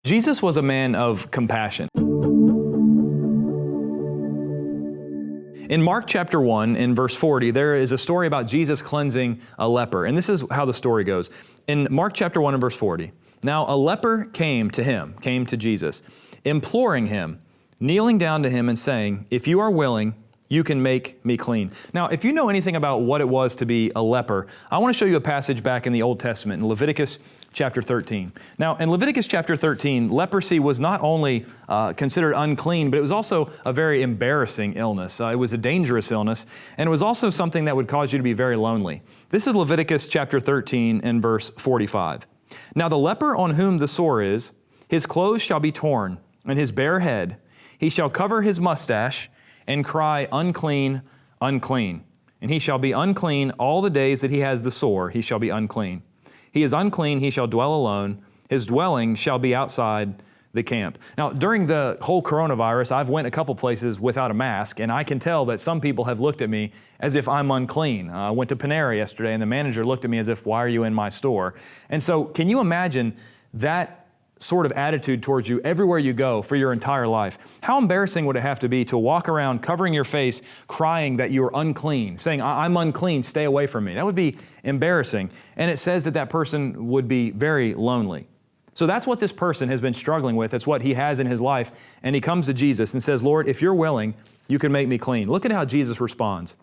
Jesus was a man of compassion. In Mark chapter 1, in verse 40, there is a story about Jesus cleansing a leper. And this is how the story goes. In Mark chapter 1 and verse 40, now a leper came to Jesus, imploring him, kneeling down to him and saying, "If you are willing, you can make me clean." Now, if you know anything about what it was to be a leper, I want to show you a passage back in the Old Testament, in Leviticus chapter 13. Now, in Leviticus chapter 13, leprosy was not only considered unclean, but it was also a very embarrassing illness. It was a dangerous illness, and it was also something that would cause you to be very lonely. This is Leviticus chapter 13 and verse 45. Now, the leper on whom the sore is, his clothes shall be torn, and his bare head, he shall cover his mustache, and cry, "Unclean, unclean." And he shall be unclean all the days that he has the sore, he shall be unclean. He is unclean, he shall dwell alone. His dwelling shall be outside the camp. Now, during the whole coronavirus, I've went a couple places without a mask, and I can tell that some people have looked at me as if I'm unclean. I went to Panera yesterday, and the manager looked at me as if, "Why are you in my store?" And so, can you imagine that sort of attitude towards you everywhere you go for your entire life? How embarrassing would it have to be to walk around covering your face, crying that you're unclean, saying, "I'm unclean, stay away from me"? That would be embarrassing. And it says that that person would be very lonely. So that's what this person has been struggling with. That's what he has in his life. And he comes to Jesus and says, "Lord, if you're willing, you can make me clean." Look at how Jesus responds.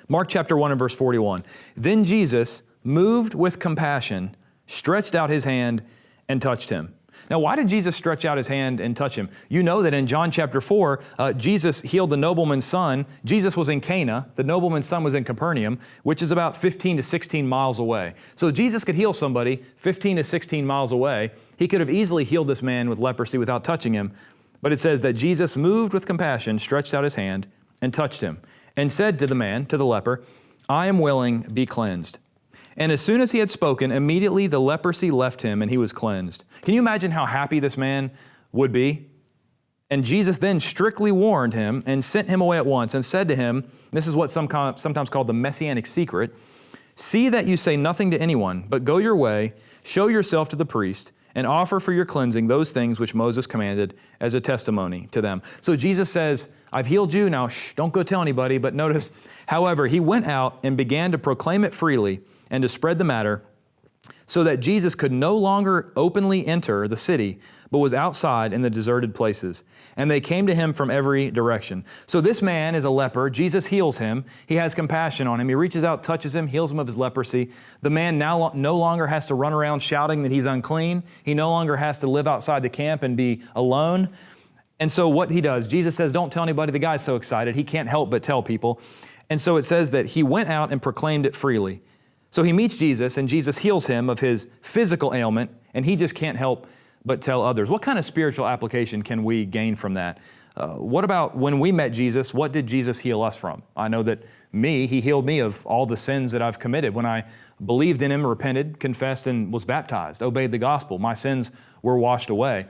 Mark chapter 1 and verse 41. Then Jesus, moved with compassion, stretched out his hand and touched him. Now, why did Jesus stretch out his hand and touch him? You know that in John chapter 4, Jesus healed the nobleman's son. Jesus was in Cana. The nobleman's son was in Capernaum, which is about 15 to 16 miles away. So Jesus could heal somebody 15 to 16 miles away. He could have easily healed this man with leprosy without touching him. But it says that Jesus, moved with compassion, stretched out his hand and touched him and said to the man, to the leper, "I am willing, be cleansed." And as soon as he had spoken, immediately the leprosy left him and he was cleansed. Can you imagine how happy this man would be? And Jesus then strictly warned him and sent him away at once and said to him, this is what sometimes called the messianic secret, "See that you say nothing to anyone, but go your way, show yourself to the priest, and offer for your cleansing those things which Moses commanded as a testimony to them." So Jesus says, "I've healed you, now don't go tell anybody." But notice, however, he went out and began to proclaim it freely and to spread the matter, so that Jesus could no longer openly enter the city, but was outside in the deserted places. And they came to him from every direction. So this man is a leper. Jesus heals him. He has compassion on him. He reaches out, touches him, heals him of his leprosy. The man now no longer has to run around shouting that he's unclean. He no longer has to live outside the camp and be alone. And so what he does, Jesus says, "Don't tell anybody." The guy's so excited, he can't help but tell people. And so it says that he went out and proclaimed it freely. So he meets Jesus, and Jesus heals him of his physical ailment, and he just can't help but tell others. What kind of spiritual application can we gain from that? What about when we met Jesus, what did Jesus heal us from? I know that he healed me of all the sins that I've committed. When I believed in him, repented, confessed, and was baptized, obeyed the gospel, my sins were washed away.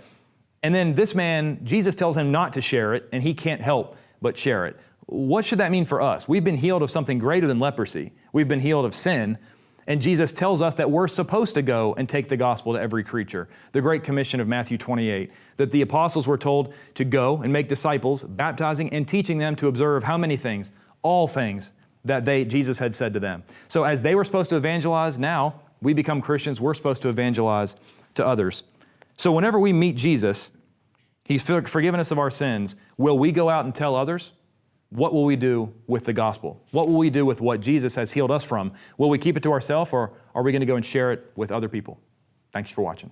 And then this man, Jesus tells him not to share it, and he can't help but share it. What should that mean for us? We've been healed of something greater than leprosy. We've been healed of sin. And Jesus tells us that we're supposed to go and take the gospel to every creature. The Great Commission of Matthew 28, that the apostles were told to go and make disciples, baptizing and teaching them to observe how many things? All things that Jesus had said to them. So as they were supposed to evangelize, now we become Christians, we're supposed to evangelize to others. So whenever we meet Jesus, He's forgiven us of our sins. Will we go out and tell others? What will we do with the gospel? What will we do with what Jesus has healed us from? Will we keep it to ourselves, or are we going to go and share it with other people? Thanks for watching.